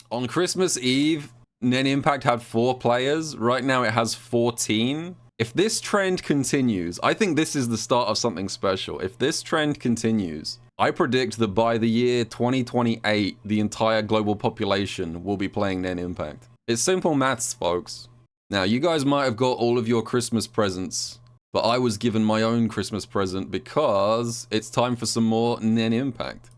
On Christmas Eve, Nen Impact had 4 players. Right now it has 14. If this trend continues, I think this is the start of something special. If this trend continues, I predict that by the year 2028, the entire global population will be playing Nen Impact. It's simple maths, folks. Now, you guys might have got all of your Christmas presents, but I was given my own Christmas present because it's time for some more Nen Impact.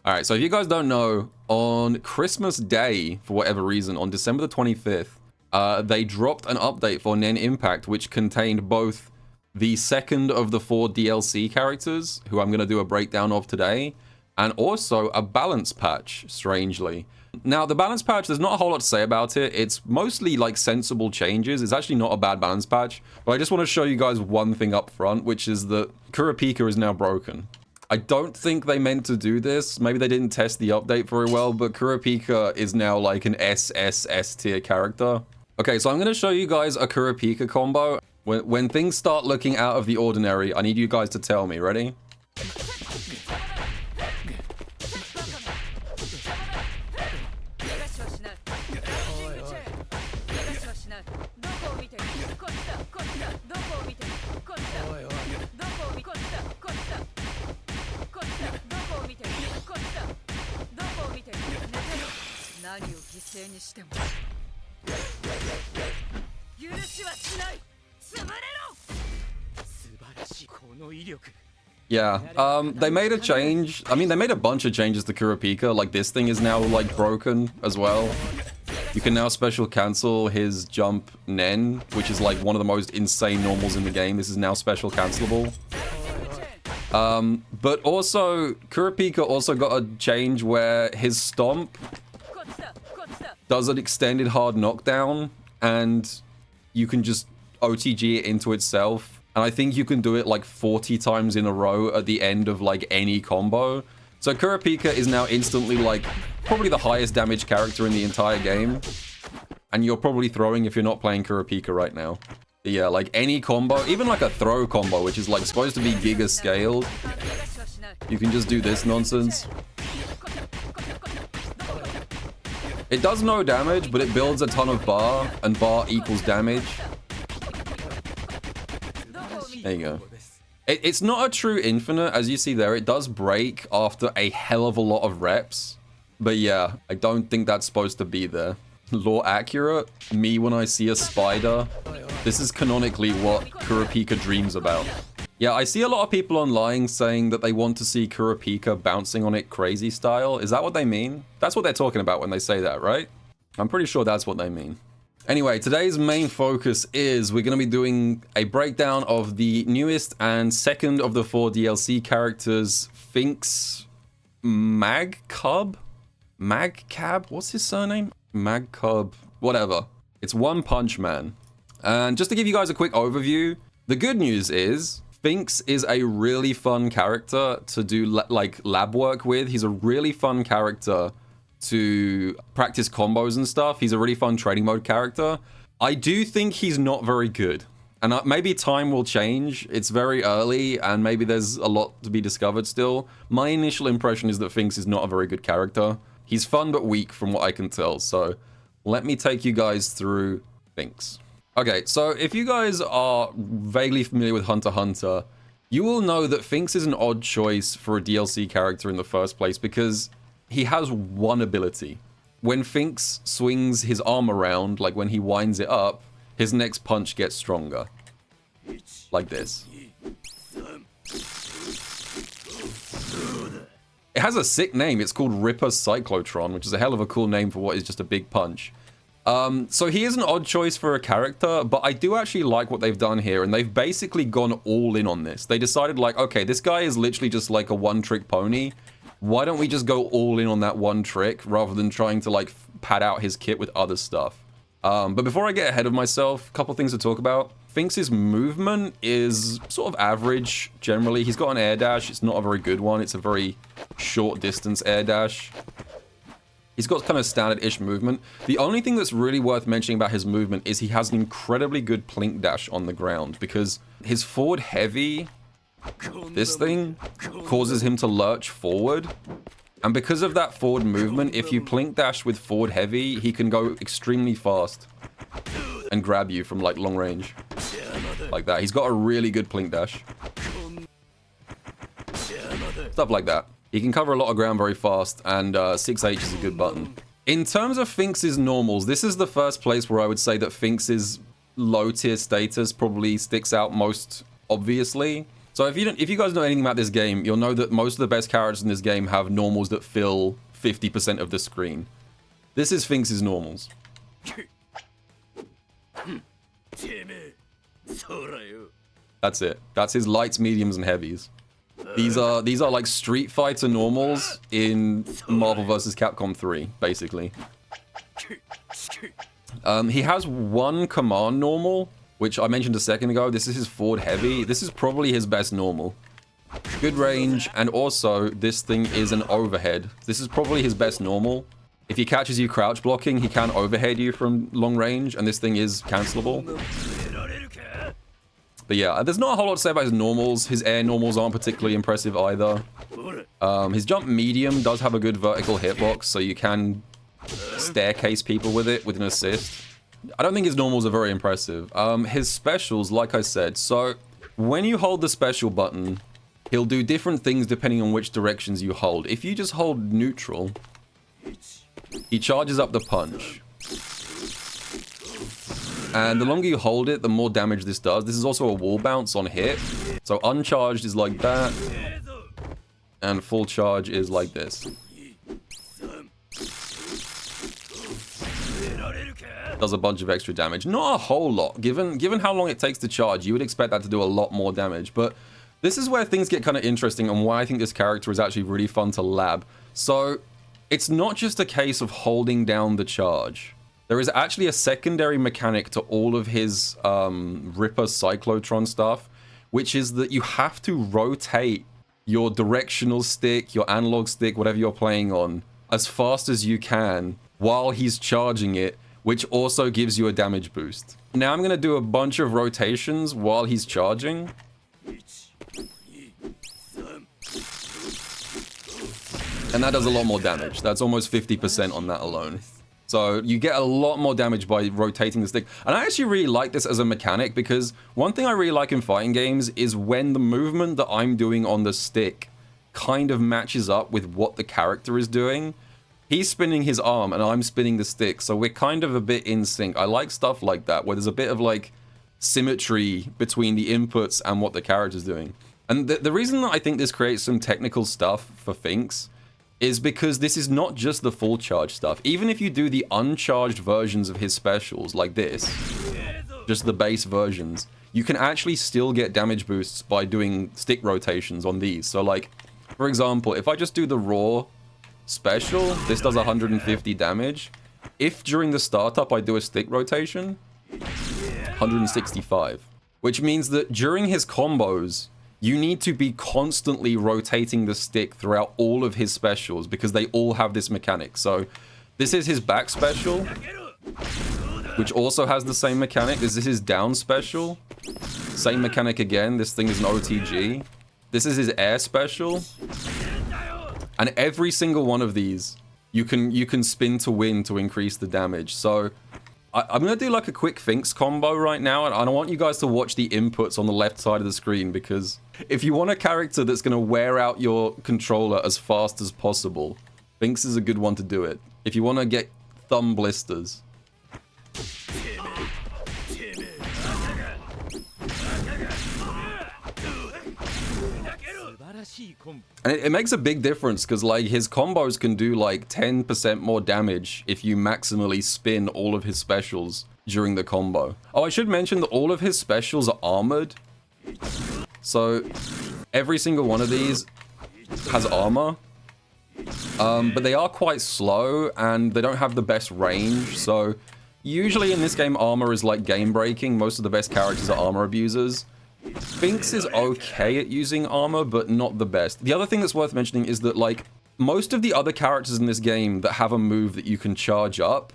Alright, so if you guys don't know, on Christmas Day, for whatever reason, on December the 25th, they dropped an update for Nen Impact, which contained both the second of the 4 DLC characters, who I'm going to do a breakdown of today, and also a balance patch, strangely. Now, the balance patch, there's not a whole lot to say about it. It's mostly like sensible changes. It's actually not a bad balance patch, but I just want to show you guys one thing up front, which is that Kurapika is now broken. I don't think they meant to do this. Maybe they didn't test the update very well, but Kurapika is now like an SSS tier character. Okay, so I'm going to show you guys a Kurapika combo. When things start looking out of the ordinary, I need you guys to tell me. Ready? Yeah, they made a change. I mean, they made a bunch of changes to Kurapika. Like, this thing is now, like, broken as well. You can now special cancel his jump Nen, which is, like, one of the most insane normals in the game. This is now special cancelable. But also, Kurapika also got a change where his stomp does an extended hard knockdown, and you can just OTG it into itself. And I think you can do it like 40 times in a row at the end of like any combo. So Kurapika is now instantly like probably the highest damage character in the entire game. And you're probably throwing if you're not playing Kurapika right now. But yeah, like any combo, even like a throw combo, which is like supposed to be giga scaled. You can just do this nonsense. It does no damage, but it builds a ton of bar, and bar equals damage. There you go. It's not a true infinite, as you see there. It does break after a hell of a lot of reps. But yeah, I don't think that's supposed to be there. Lore accurate? Me when I see a spider? This is canonically what Kurapika dreams about. Yeah, I see a lot of people online saying that they want to see Kurapika bouncing on it crazy style. Is that what they mean? That's what they're talking about when they say that, right? I'm pretty sure that's what they mean. Anyway, today's main focus is we're going to be doing a breakdown of the newest and second of the 4 DLC characters, Phinks Magcub? Magcab? What's his surname? Magcub. Whatever. It's One Punch Man. And just to give you guys a quick overview, the good news is Phinks is a really fun character to do like lab work with. He's a really fun character to practice combos and stuff. He's a really fun trading mode character. I do think he's not very good. And maybe time will change. It's very early and maybe there's a lot to be discovered still. My initial impression is that Phinks is not a very good character. He's fun but weak from what I can tell. So let me take you guys through Phinks. Okay, so if you guys are vaguely familiar with Hunter x Hunter, you will know that Phinks is an odd choice for a DLC character in the first place because he has one ability. When Phinks swings his arm around, like when he winds it up, his next punch gets stronger. Like this. It has a sick name. It's called Ripper Cyclotron, which is a hell of a cool name for what is just a big punch. So he is an odd choice for a character, but I do actually like what they've done here, and they've basically gone all in on this. They decided like, okay, this guy is literally just like a one-trick pony. Why don't we just go all in on that one trick rather than trying to like pad out his kit with other stuff? But before I get ahead of myself, a couple things to talk about. Phinks' movement is sort of average generally. He's got an air dash. It's not a very good one. It's a very short distance air dash. He's got kind of standard-ish movement. The only thing that's really worth mentioning about his movement is he has an incredibly good plink dash on the ground because his forward heavy, this thing, causes him to lurch forward. And because of that forward movement, if you plink dash with forward heavy, he can go extremely fast and grab you from like long range. Like that. He's got a really good plink dash. Stuff like that. He can cover a lot of ground very fast, and 6H is a good button. In terms of Phinks' normals, this is the first place where I would say that Phinks' low tier status probably sticks out most obviously. So if you guys know anything about this game, you'll know that most of the best characters in this game have normals that fill 50% of the screen. This is Phinks' normals. That's it. That's his lights, mediums, and heavies. These are like Street Fighter normals in Marvel vs. Capcom 3, basically. He has one command normal, which I mentioned a second ago. This is his forward heavy. This is probably his best normal. Good range, and also this thing is an overhead. This is probably his best normal. If he catches you crouch blocking, he can overhead you from long range, and this thing is cancelable. But yeah, there's not a whole lot to say about his normals. His air normals aren't particularly impressive either. His jump medium does have a good vertical hitbox, so you can staircase people with it with an assist. I don't think his normals are very impressive. His specials, like I said, so when you hold the special button, he'll do different things depending on which directions you hold. If you just hold neutral, he charges up the punch. And the longer you hold it, the more damage this does. This is also a wall bounce on hit. So uncharged is like that. And full charge is like this. Does a bunch of extra damage. Not a whole lot. Given how long it takes to charge, you would expect that to do a lot more damage. But this is where things get kind of interesting and why I think this character is actually really fun to lab. So it's not just a case of holding down the charge. There is actually a secondary mechanic to all of his Ripper Cyclotron stuff, which is that you have to rotate your directional stick, your analog stick, whatever you're playing on, as fast as you can while he's charging it, which also gives you a damage boost. Now I'm going to do a bunch of rotations while he's charging. And that does a lot more damage. That's almost 50% on that alone. So you get a lot more damage by rotating the stick. And I actually really like this as a mechanic because one thing I really like in fighting games is when the movement that I'm doing on the stick kind of matches up with what the character is doing. He's spinning his arm and I'm spinning the stick, so we're kind of a bit in sync. I like stuff like that, where there's a bit of like symmetry between the inputs and what the character's doing. And the reason that I think this creates some technical stuff for Phinks is because this is not just the full charge stuff. Even if you do the uncharged versions of his specials like this, just the base versions, you can actually still get damage boosts by doing stick rotations on these. So like, for example, if I just do the raw special, this does 150 damage. If during the startup I do a stick rotation, 165. Which means that during his combos, you need to be constantly rotating the stick throughout all of his specials because they all have this mechanic. So this is his back special, which also has the same mechanic. This is his down special. Same mechanic again. This thing is an OTG. This is his air special. And every single one of these, you can spin to win to increase the damage. So I'm going to do like a quick Phinks combo right now, and I want you guys to watch the inputs on the left side of the screen, because if you want a character that's going to wear out your controller as fast as possible, Phinks is a good one to do it. If you want to get thumb blisters. And it makes a big difference because like his combos can do like 10% more damage if you maximally spin all of his specials during the combo. Oh, I should mention that all of his specials are armored. So every single one of these has armor. But they are quite slow and they don't have the best range. So usually in this game, armor is like game breaking. Most of the best characters are armor abusers. Phinks is okay at using armor, but not the best. The other thing that's worth mentioning is that, like, most of the other characters in this game that have a move that you can charge up,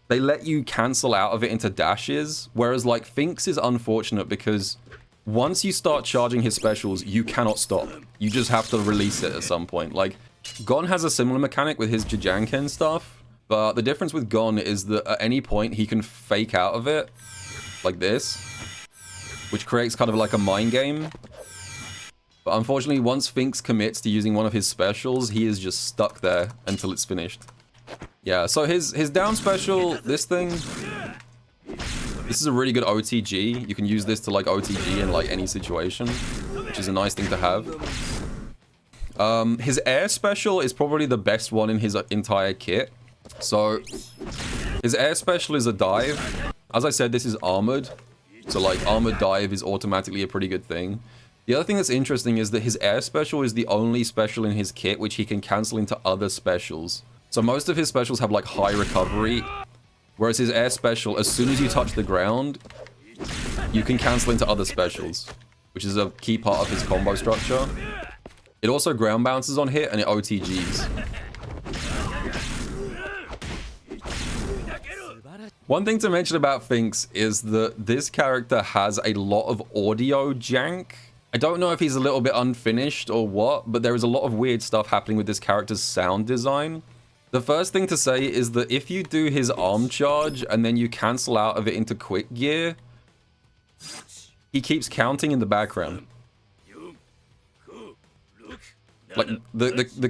they let you cancel out of it into dashes, whereas, like, Phinks is unfortunate because once you start charging his specials, you cannot stop. You just have to release it at some point. Like, Gon has a similar mechanic with his Jijanken stuff, but the difference with Gon is that at any point he can fake out of it, like this, which creates kind of like a mind game. But unfortunately, once Phinks commits to using one of his specials, he is just stuck there until it's finished. Yeah, so his down special, this thing, this is a really good OTG. You can use this to like OTG in like any situation, which is a nice thing to have. His air special is probably the best one in his entire kit. So his air special is a dive. As I said, this is armored. So like armored dive is automatically a pretty good thing. The other thing that's interesting is that his air special is the only special in his kit which he can cancel into other specials. So most of his specials have like high recovery, whereas his air special, as soon as you touch the ground, you can cancel into other specials, which is a key part of his combo structure. It also ground bounces on hit and it OTGs. One thing to mention about Phinks is that this character has a lot of audio jank. I don't know if he's a little bit unfinished or what, but there is a lot of weird stuff happening with this character's sound design. The first thing to say is that if you do his arm charge and then you cancel out of it into quick gear, he keeps counting in the background. Like the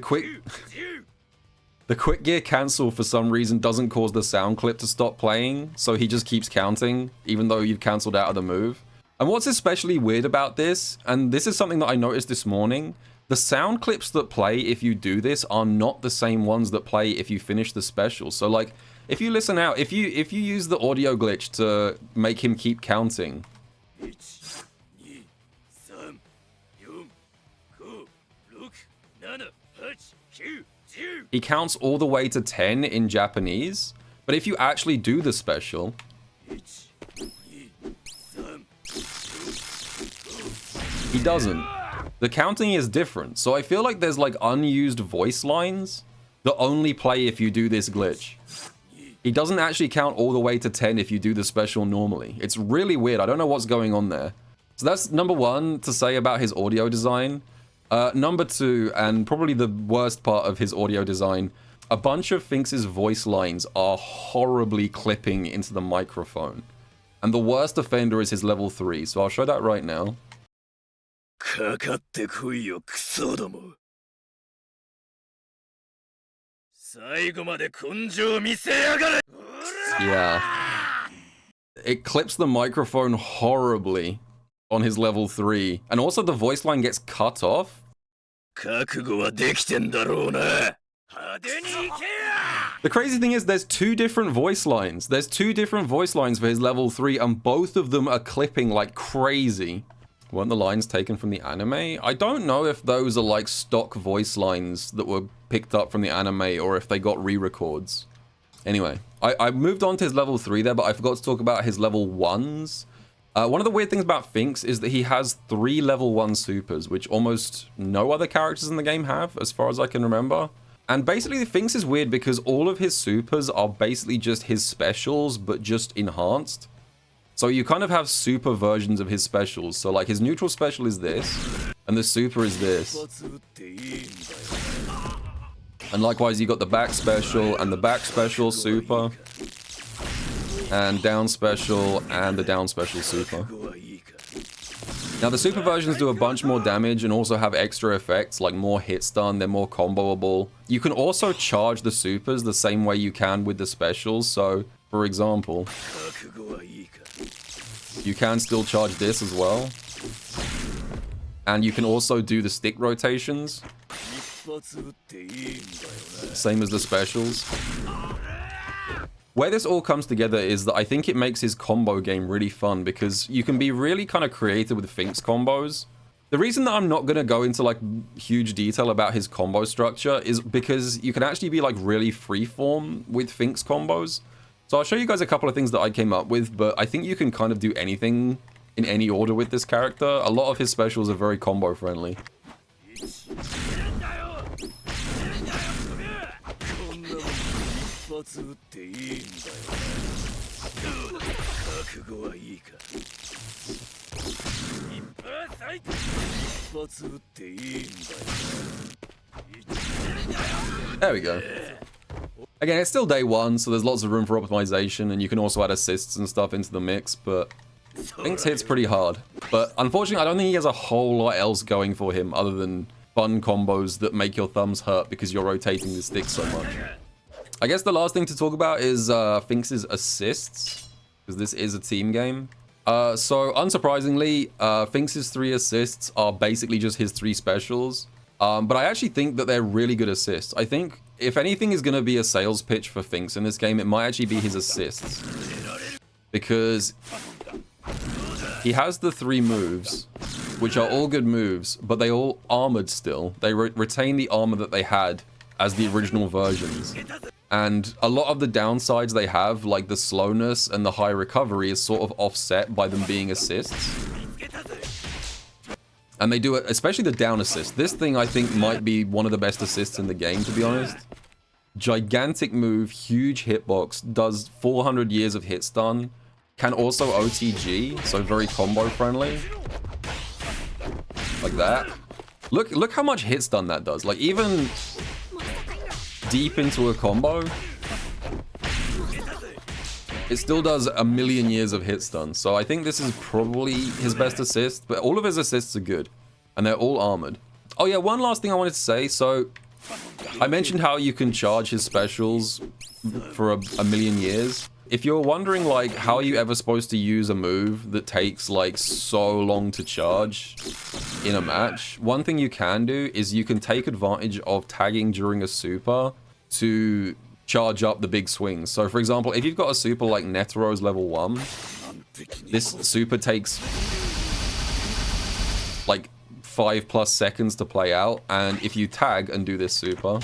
quick gear cancel for some reason doesn't cause the sound clip to stop playing, so he just keeps counting even though you've cancelled out of the move. And what's especially weird about this, and this is something that I noticed this morning, the sound clips that play if you do this are not the same ones that play if you finish the special. So like, if you listen out, if you use the audio glitch to make him keep counting, he counts all the way to 10 in Japanese, but if you actually do the special, he doesn't. The counting is different, so I feel like there's like unused voice lines that only play if you do this glitch. He doesn't actually count all the way to 10 if you do the special normally. It's really weird. I don't know what's going on there. So that's number one to say about his audio design. Number two, and probably the worst part of his audio design, a bunch of Phinks' voice lines are horribly clipping into the microphone. And the worst offender is his level 3, so I'll show that right now. Yeah. It clips the microphone horribly on his level 3. And also the voice line gets cut off. The crazy thing is there's two different voice lines. There's two different voice lines for his level 3 and both of them are clipping like crazy. Weren't the lines taken from the anime? I don't know if those are like stock voice lines that were picked up from the anime or if they got re-records. Anyway, I moved on to his level 3 there, but I forgot to talk about his level 1s. One of the weird things about Phinks is that he has 3 level 1 supers, which almost no other characters in the game have, as far as I can remember. And basically, Phinks is weird because all of his supers are basically just his specials, but just enhanced. So you kind of have super versions of his specials. So like his neutral special is this, and the super is this. And likewise, you got the back special and the back special super. And down special and the down special super. Now the super versions do a bunch more damage and also have extra effects like more hit stun, they're more comboable. You can also charge the supers the same way you can with the specials. So for example, you can still charge this as well. And you can also do the stick rotations. Same as the specials. Where this all comes together is that I think it makes his combo game really fun because you can be really kind of creative with Phinks combos. The reason that I'm not going to go into like huge detail about his combo structure is because you can actually be like really freeform with Phinks combos. So I'll show you guys a couple of things that I came up with, but I think you can kind of do anything in any order with this character. A lot of his specials are very combo friendly. There we go. Again, it's still day one, so there's lots of room for optimization, and you can also add assists and stuff into the mix, but Phinks hits pretty hard. But unfortunately, I don't think he has a whole lot else going for him other than fun combos that make your thumbs hurt because you're rotating the stick so much. I guess the last thing to talk about is Phinks' assists, because this is a team game. So unsurprisingly, Phinks' 3 assists are basically just his 3 specials. But I actually think that they're really good assists. I think if anything is going to be a sales pitch for Phinks in this game, it might actually be his assists. Because he has the 3 moves, which are all good moves, but they all armored still. They retain the armor that they had as the original versions. And a lot of the downsides they have, like the slowness and the high recovery, is sort of offset by them being assists. And they do it, especially the down assist. This thing, I think, might be one of the best assists in the game, to be honest. Gigantic move, huge hitbox, does 400 years of hit stun. Can also OTG, so very combo friendly. Like that. Look how much hit stun that does. Like, even deep into a combo, it still does a million years of hit stun. So I think this is probably his best assist, but all of his assists are good, and they're all armored. Oh yeah, one last thing I wanted to say. So I mentioned how you can charge his specials for a million years. If you're wondering, like, how are you ever supposed to use a move that takes, like, so long to charge in a match, one thing you can do is you can take advantage of tagging during a super to charge up the big swings. So, for example, if you've got a super like Netero's level 1, this super takes, like, 5+ seconds to play out, and if you tag and do this super,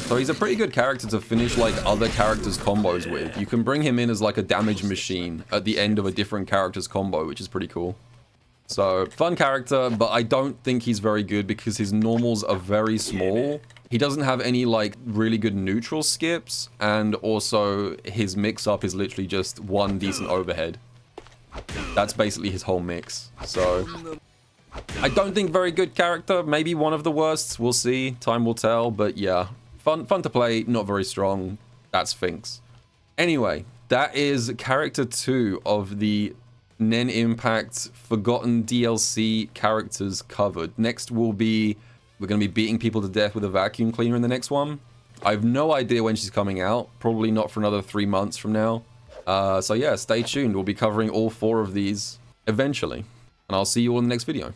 so he's a pretty good character to finish like other characters' combos with. You can bring him in as like a damage machine at the end of a different character's combo, which is pretty cool. So, fun character, but I don't think he's very good because his normals are very small. He doesn't have any like really good neutral skips, and also his mix-up is literally just one decent overhead. That's basically his whole mix. So, I don't think very good character. Maybe one of the worst. We'll see. Time will tell. But yeah, fun to play. Not very strong. That's Phinks. Anyway, that is character 2 of the Nen Impact Forgotten DLC characters covered. Next we're going to be beating people to death with a vacuum cleaner in the next one. I have no idea when she's coming out. Probably not for another 3 months from now. So yeah, stay tuned. We'll be covering all 4 of these eventually. And I'll see you all in the next video.